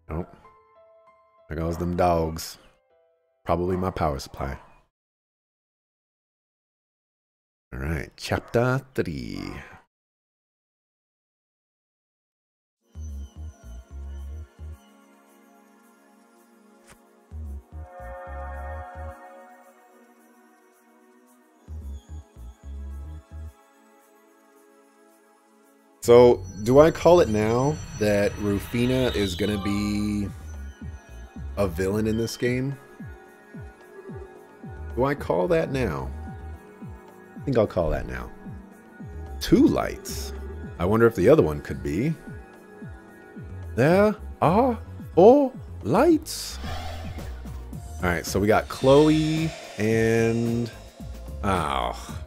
Oh, there goes them dogs. Probably my power supply. Alright, chapter 3. So, do I call it now that Rufina is gonna be a villain in this game? Do I call that now? I think I'll call that now. 2 lights. I wonder if the other one could be. There are 4 lights. Alright, so we got Chloe and... Oh.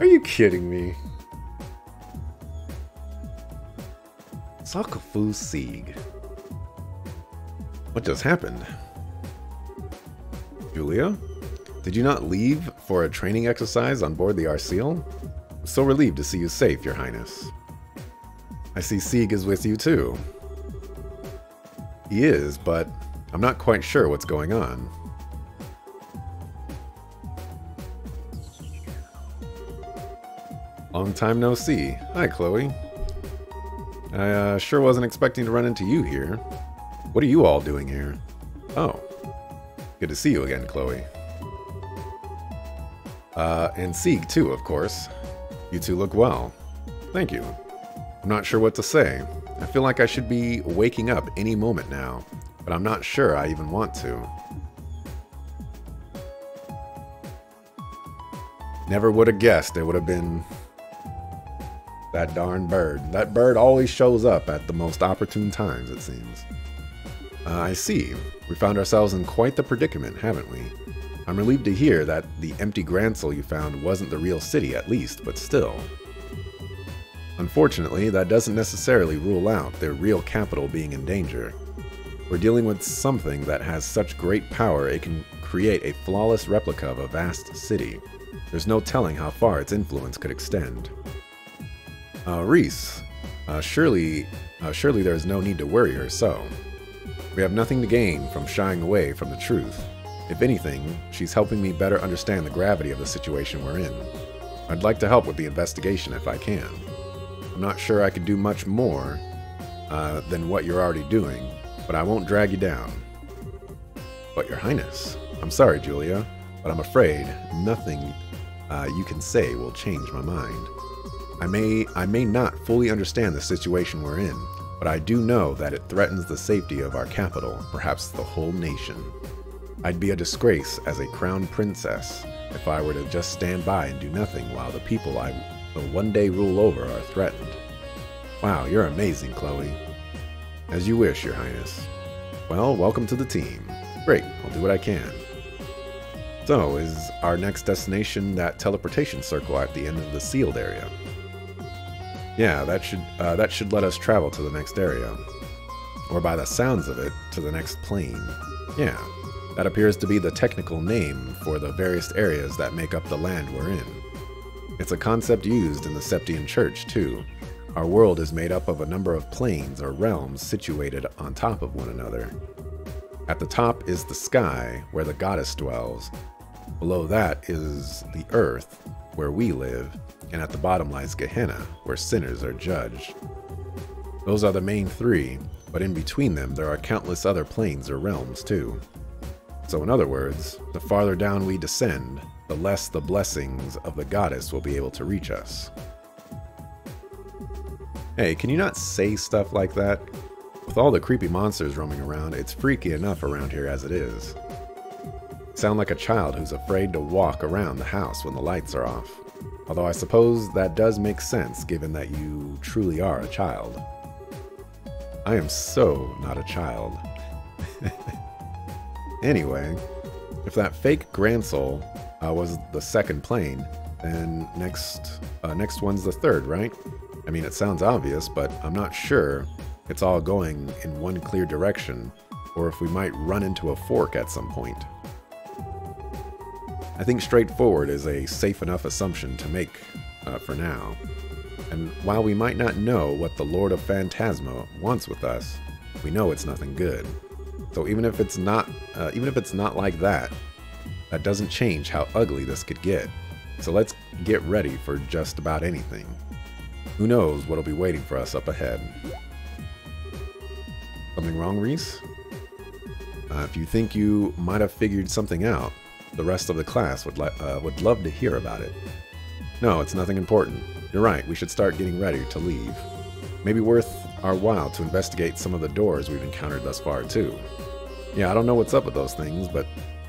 Are you kidding me? Sakafu Sieg. What just happened? Julia? Did you not leave for a training exercise on board the Arseal? I'm so relieved to see you safe, Your Highness. I see Sieg is with you too. He is, but I'm not quite sure what's going on. Long time no see. Hi, Chloe. I sure wasn't expecting to run into you here. What are you all doing here? Oh. Good to see you again, Chloe. And Sieg too, of course. You two look well. Thank you. I'm not sure what to say. I feel like I should be waking up any moment now, but I'm not sure I even want to. Never would have guessed it would have been that darn bird. That bird always shows up at the most opportune times, it seems. I see. We found ourselves in quite the predicament, haven't we? I'm relieved to hear that the empty Grancel you found wasn't the real city, at least, but still. Unfortunately, that doesn't necessarily rule out their real capital being in danger. We're dealing with something that has such great power it can create a flawless replica of a vast city. There's no telling how far its influence could extend. Reese, surely there's no need to worry or so. We have nothing to gain from shying away from the truth. If anything, she's helping me better understand the gravity of the situation we're in. I'd like to help with the investigation if I can. I'm not sure I could do much more than what you're already doing, but I won't drag you down. But Your Highness, I'm sorry, Julia, but I'm afraid nothing you can say will change my mind. I may not fully understand the situation we're in, but I do know that it threatens the safety of our capital, perhaps the whole nation. I'd be a disgrace as a crown princess if I were to just stand by and do nothing while the people I will one day rule over are threatened. Wow, you're amazing, Chloe. As you wish, Your Highness. Well, welcome to the team. Great, I'll do what I can. So, is our next destination that teleportation circle at the end of the sealed area? Yeah, that should let us travel to the next area. Or by the sounds of it, to the next plane. Yeah, that appears to be the technical name for the various areas that make up the land we're in. It's a concept used in the Septian Church, too. Our world is made up of a number of planes or realms situated on top of one another. At the top is the sky, where the goddess dwells. Below that is the earth, where we live, and at the bottom lies Gehenna, where sinners are judged. Those are the main 3, but in between them there are countless other planes or realms too. So in other words, the farther down we descend, the less the blessings of the goddess will be able to reach us. Hey, can you not say stuff like that? With all the creepy monsters roaming around, it's freaky enough around here as it is. Sound like a child who's afraid to walk around the house when the lights are off. Although I suppose that does make sense given that you truly are a child. I am so not a child. Anyway, if that fake Grancel was the second plane, then next one's the third, right? I mean, it sounds obvious, but I'm not sure it's all going in one clear direction, or if we might run into a fork at some point. I think straightforward is a safe enough assumption to make for now. And while we might not know what the Lord of Phantasma wants with us, we know it's nothing good. So even if it's not like that, that doesn't change how ugly this could get. So let's get ready for just about anything. Who knows what'll be waiting for us up ahead. Something wrong, Reese? If you think you might have figured something out, the rest of the class would love to hear about it. No, it's nothing important. You're right, we should start getting ready to leave. Maybe worth our while to investigate some of the doors we've encountered thus far, too. Yeah, I don't know what's up with those things, but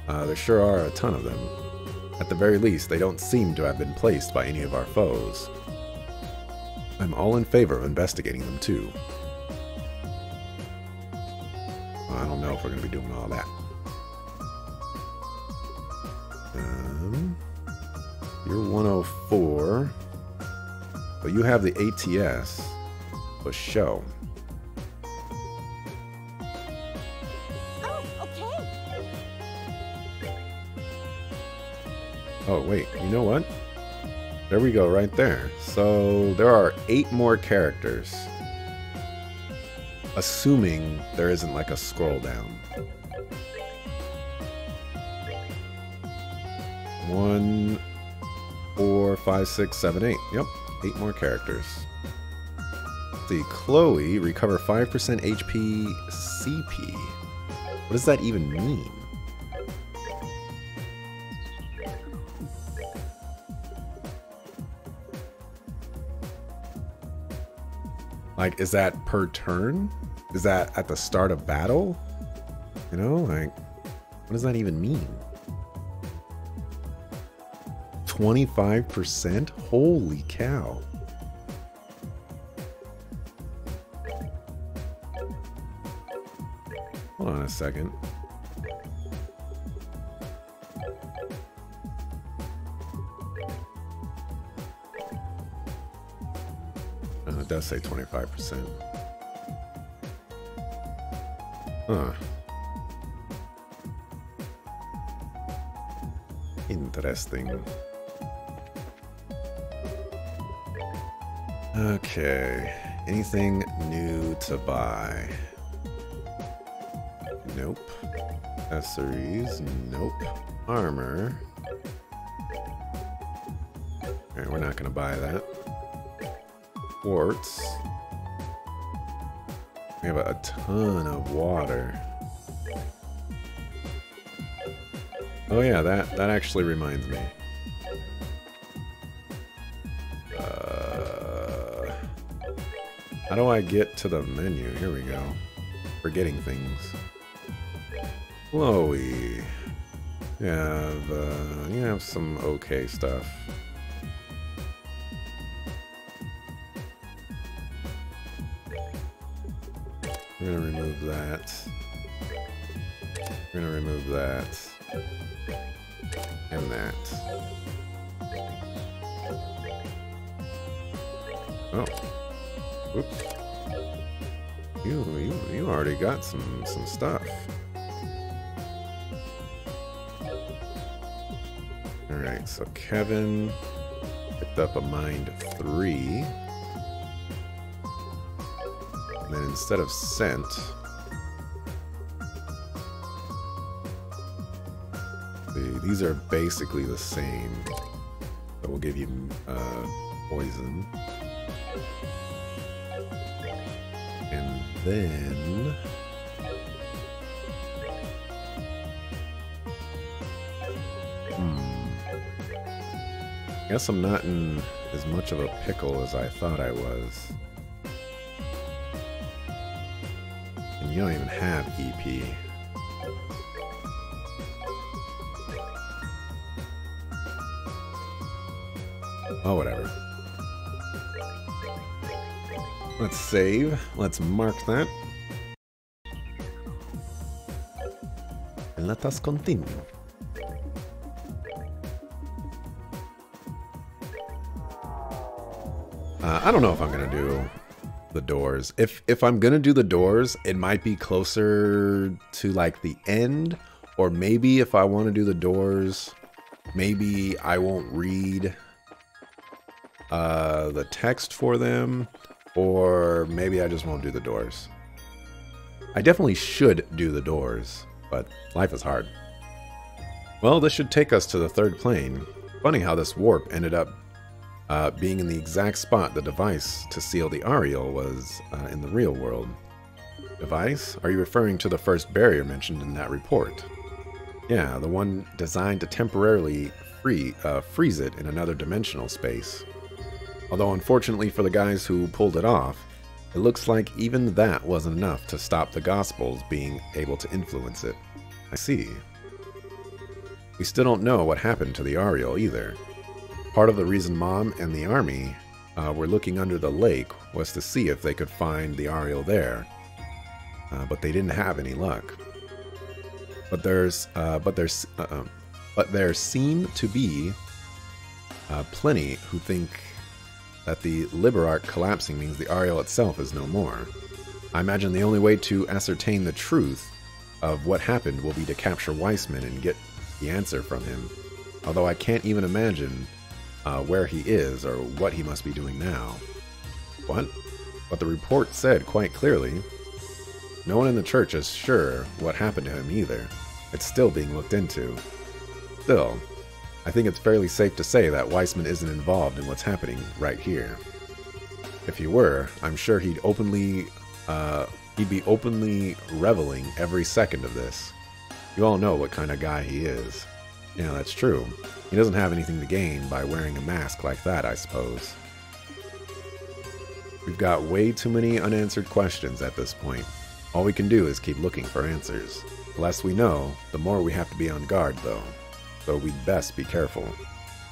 there sure are a ton of them. At the very least, they don't seem to have been placed by any of our foes. I'm all in favor of investigating them, too. Well, I don't know if we're going to be doing all that. You're 104. But you have the ATS. For show. Oh, okay. Oh, wait. You know what? There we go, right there. So there are 8 more characters. Assuming there isn't like a scroll down. 1, 4, 5, 6, 7, 8. Yep, 8 more characters. See, Chloe, recover 5% HP CP. What does that even mean? Like, is that per turn? Is that at the start of battle? You know, like, what does that even mean? 25%? Holy cow. Hold on a second. It does say 25%. Huh. Interesting. Okay. Anything new to buy? Nope. Accessories? Nope. Armor? Alright, we're not gonna buy that. Quartz. We have a ton of water. Oh yeah, that actually reminds me. How do I get to the menu? Here we go. Forgetting things. Chloe. You have some okay stuff. We're gonna remove that. We're gonna remove that. And that. Oh. Whoops. You already got some stuff. Alright, so Kevin picked up a Mind 3. And then instead of scent, these are basically the same. So we'll give you poison. And then I guess I'm not in as much of a pickle as I thought I was. And you don't even have EP. Oh, whatever. Let's save. Let's mark that. And let us continue. I don't know if I'm gonna do the doors. If I'm gonna do the doors, it might be closer to like the end, or maybe if I want to do the doors, maybe I won't read the text for them, or maybe I just won't do the doors. I definitely should do the doors, but life is hard. Well, this should take us to the third plane. Funny how this warp ended up being in the exact spot the device to seal the Ariel was in the real world. Device? Are you referring to the first barrier mentioned in that report? Yeah, the one designed to temporarily freeze it in another dimensional space. Although unfortunately for the guys who pulled it off, it looks like even that wasn't enough to stop the Gospels being able to influence it. I see. We still don't know what happened to the Ariel either. Part of the reason Mom and the army were looking under the lake was to see if they could find the Ariel there, but they didn't have any luck. But there seem to be plenty who think that the Liberark collapsing means the Ariel itself is no more. I imagine the only way to ascertain the truth of what happened will be to capture Weissman and get the answer from him. Although I can't even imagine where he is or what he must be doing now. What? But the report said quite clearly. No one in the church is sure what happened to him either. It's still being looked into. Still, I think it's fairly safe to say that Weissman isn't involved in what's happening right here. If he were, I'm sure he'd be openly reveling every second of this. You all know what kind of guy he is. Yeah, that's true. He doesn't have anything to gain by wearing a mask like that, I suppose. We've got way too many unanswered questions at this point. All we can do is keep looking for answers. The less we know, the more we have to be on guard, though. So we'd best be careful.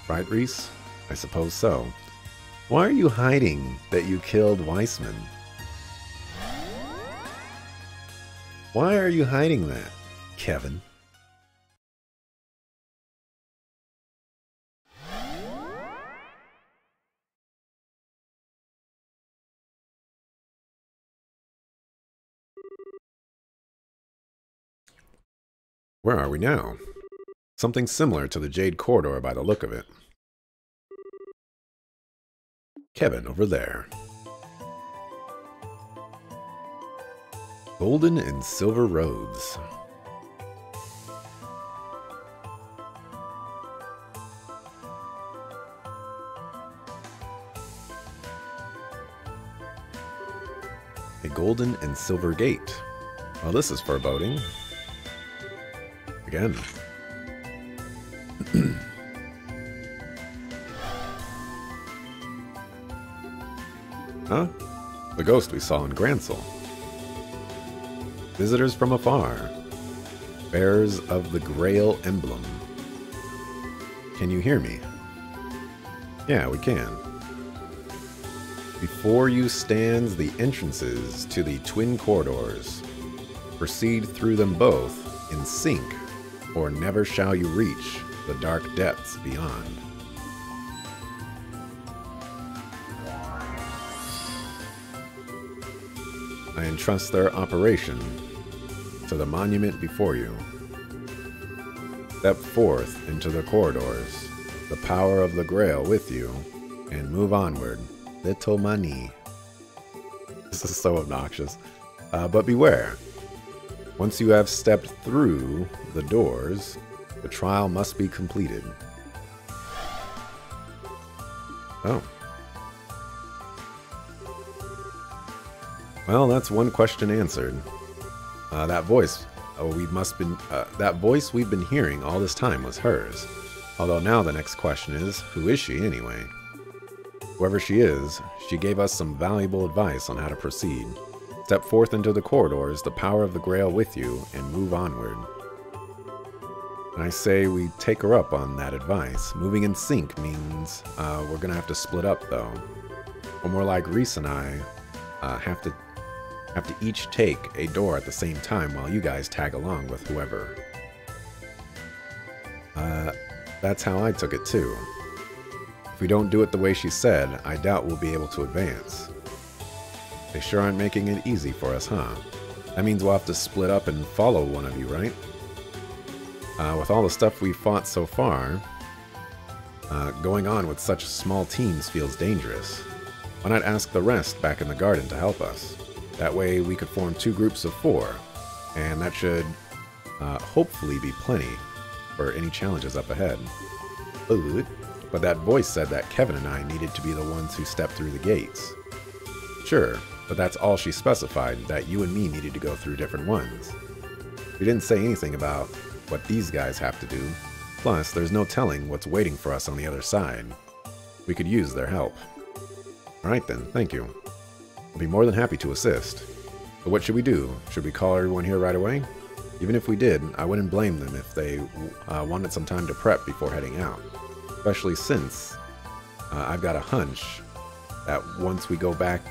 Right, Reese? I suppose so. Why are you hiding that you killed Weissman? Why are you hiding that, Kevin? Where are we now? Something similar to the Jade Corridor by the look of it. Kevin, over there. Golden and silver roads. A golden and silver gate. Well, this is foreboding. Again. Huh? The ghost we saw in Grancel. Visitors from afar. Bearers of the Grail emblem. Can you hear me? Yeah, we can. Before you stands the entrances to the twin corridors. Proceed through them both in sync, or never shall you reach the dark depths beyond. I entrust their operation to the monument before you. Step forth into the corridors, the power of the Grail with you, and move onward, little money. This is so obnoxious. But beware. Once you have stepped through the doors, the trial must be completed. Oh. Well, that's one question answered. That voice we've been hearing all this time was hers. Although now the next question is, who is she anyway? Whoever she is, she gave us some valuable advice on how to proceed. Step forth into the corridors, the power of the Grail with you, and move onward. I say we take her up on that advice. Moving in sync means we're gonna have to split up, though. Or more like Reese and I have to each take a door at the same time while you guys tag along with whoever. That's how I took it too. If we don't do it the way she said, I doubt we'll be able to advance. They sure aren't making it easy for us, huh? That means we'll have to split up and follow one of you, right? With all the stuff we've fought so far, Going on with such small teams feels dangerous. Why not ask the rest back in the garden to help us? That way we could form 2 groups of 4, and that should hopefully be plenty for any challenges up ahead. But that voice said that Kevin and I needed to be the ones who stepped through the gates. Sure, but that's all she specified, that you and me needed to go through different ones. We didn't say anything about what these guys have to do. Plus, there's no telling what's waiting for us on the other side. We could use their help. Alright then, thank you. I'll be more than happy to assist. But what should we do? Should we call everyone here right away? Even if we did, I wouldn't blame them if they wanted some time to prep before heading out. Especially since I've got a hunch that once we go back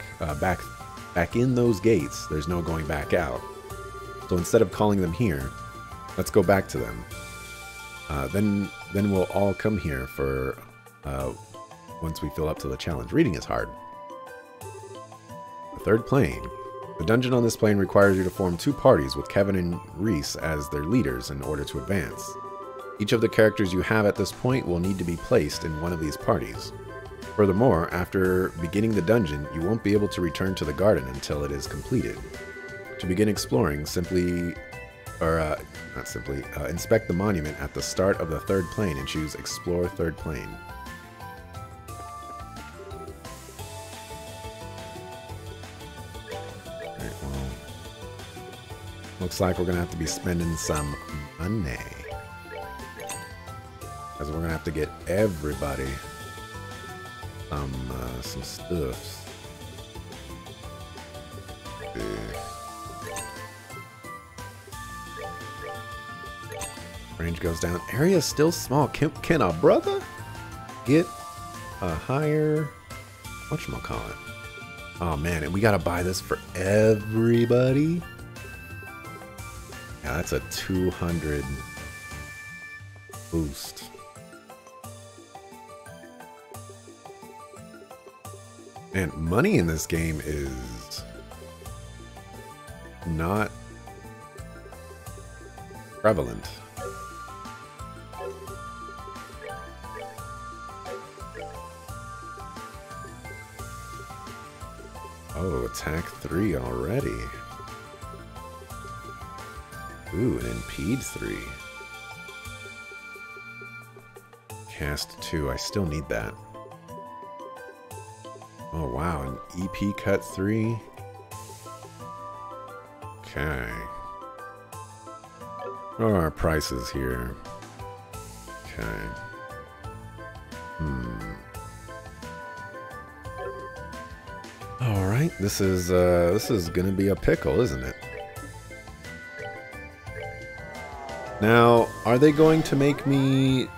in those gates, there's no going back out. So instead of calling them here, let's go back to them. Then we'll all come here for once we fill up to the challenge. Reading is hard. The 3rd plane. The dungeon on this plane requires you to form 2 parties with Kevin and Reese as their leaders in order to advance. Each of the characters you have at this point will need to be placed in one of these parties. Furthermore, after beginning the dungeon, you won't be able to return to the garden until it is completed. To begin exploring, inspect the monument at the start of the 3rd plane and choose Explore 3rd Plane. Alright, well, looks like we're gonna have to be spending some money. Because we're gonna have to get everybody some stuffs. Range goes down. Area is still small. Can a brother get a higher whatchamacallit? Oh man, and we gotta buy this for everybody? Yeah, that's a 200 boost. And money in this game is not prevalent. Oh, attack 3 already. Ooh, and impede 3. Cast 2, I still need that. Oh wow, an EP cut 3. Okay. What are our prices here? Okay. Alright, this is gonna be a pickle, isn't it? Now, are they going to make me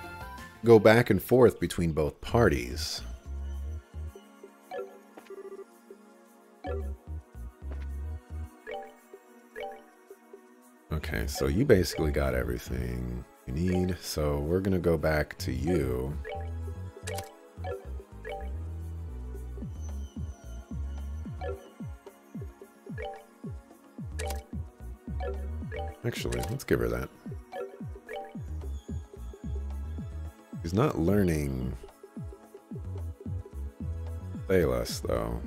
go back and forth between both parties? Okay, so you basically got everything you need, so we're gonna go back to you. Actually, let's give her that. She's not learning Thalos, though.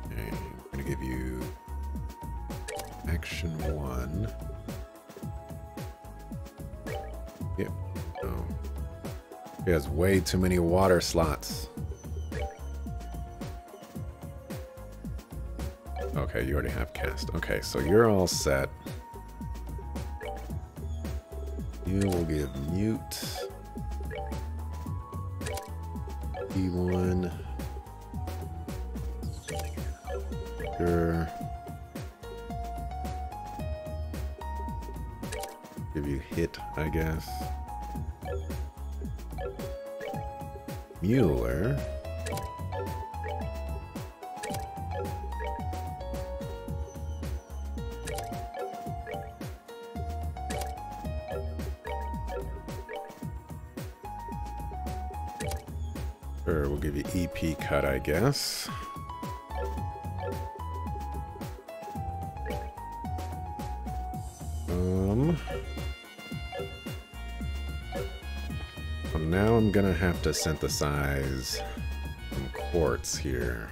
Okay, I'm gonna give you Action 1. Yep. Oh. She has way too many water slots. Okay, you already have cast. Okay, so you're all set. You will give mute. E1. Sure. Give you hit, I guess. Mueller. Sure, we'll give you EP cut, I guess. Well, now I'm gonna have to synthesize some quartz here.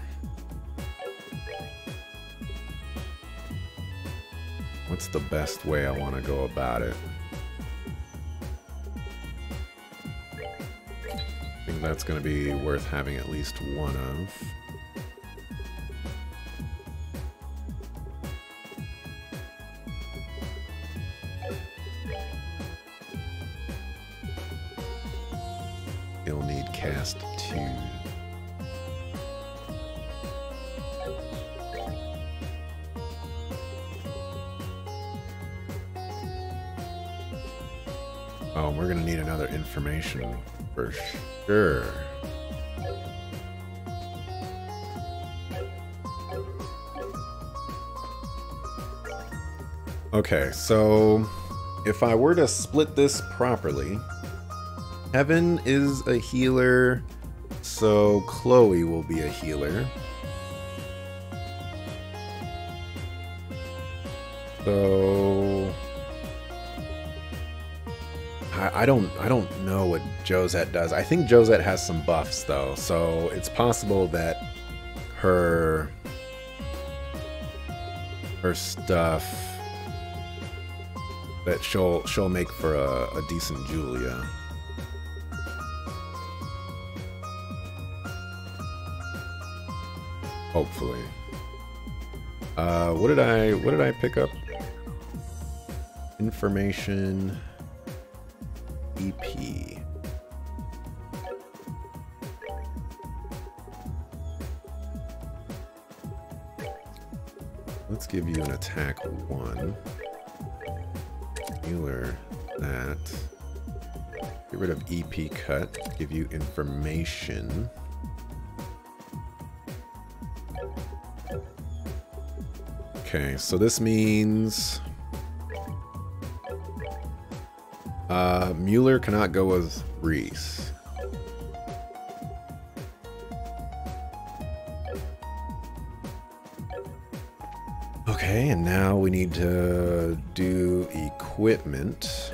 What's the best way I want to go about it? I think that's going to be worth having at least one of. You'll need cast 2. Oh, we're gonna need another information for sure. Okay, so if I were to split this properly, Heaven is a healer, so Chloe will be a healer. So I don't know what Josette does. I think Josette has some buffs though, so it's possible that her stuff that she'll make for a decent Julia. Hopefully. What did I pick up? Information EP. Let's give you an attack 1. Healer that. Get rid of EP cut. Give you information. Okay, so this means Mueller cannot go with Reese. Okay, and now we need to do equipment.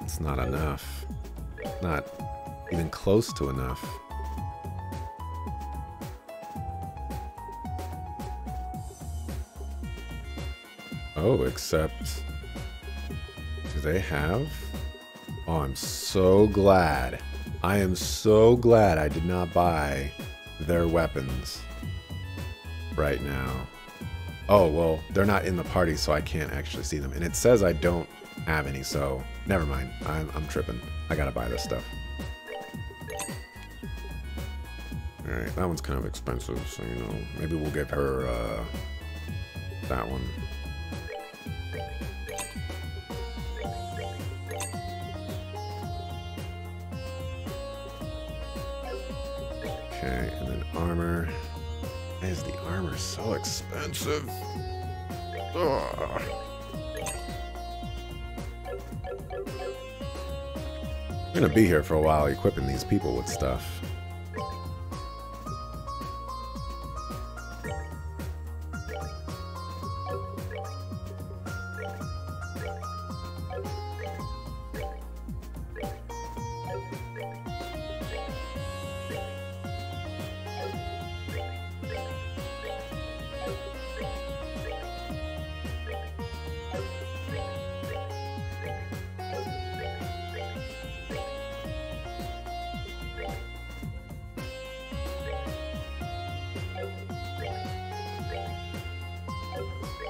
It's not enough. Not even close to enough. Oh, except... do they have... Oh, I'm so glad. I am so glad I did not buy their weapons right now. Oh, well, they're not in the party, so I can't actually see them. And it says I don't have any, so never mind. I'm tripping. I gotta buy this stuff. Alright, that one's kind of expensive, so, you know, maybe we'll give her, that one. Okay, and then armor. Why is the armor so expensive? Ugh. I'm gonna be here for a while equipping these people with stuff.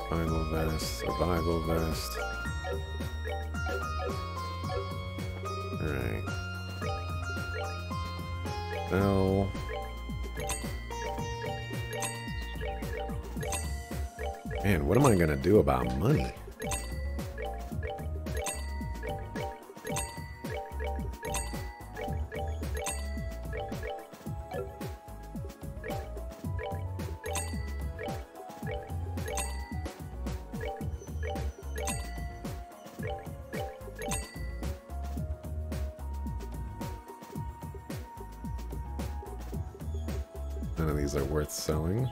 Survival vest, survival vest. Alright. Now... man, what am I gonna do about money? these are worth selling.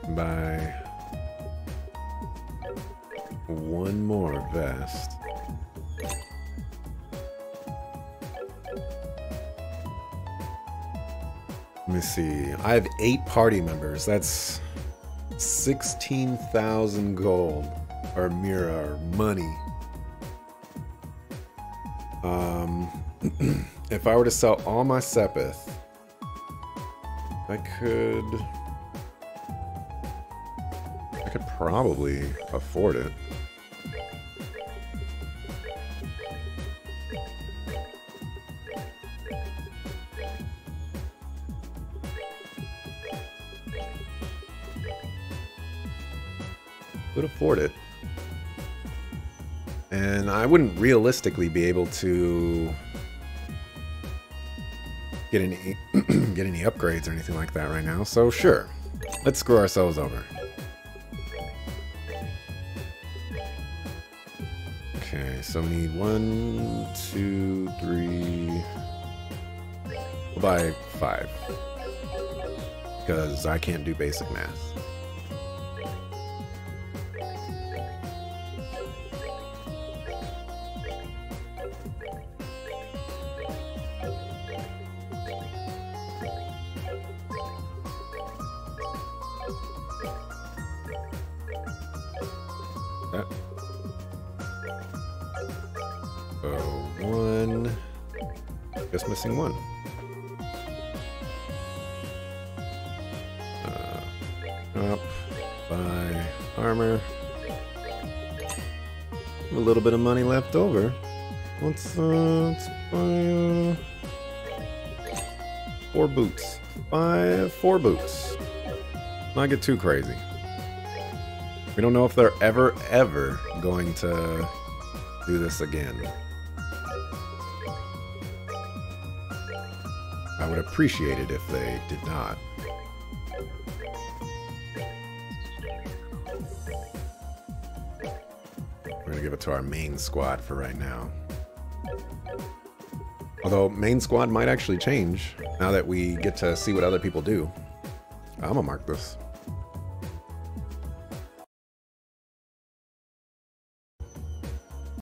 Buy one more vest. Let me see. I have 8 party members. That's 16,000 gold. Or Mira, or money. If I were to sell all my Sepith, I could probably afford it. Could afford it. And I wouldn't realistically be able to get any get any upgrades or anything like that right now. So sure, let's screw ourselves over. Okay, so we need 1, 2, 3. We'll buy 5 because I can't do basic math. So 1, just missing 1. Up, buy armor. A little bit of money left over. Let's buy 4 boots. Buy 4 boots. Not get too crazy. We don't know if they're ever going to do this again. I would appreciate it if they did not. We're gonna give it to our main squad for right now. Although main squad might actually change now that we get to see what other people do. I'm gonna mark this.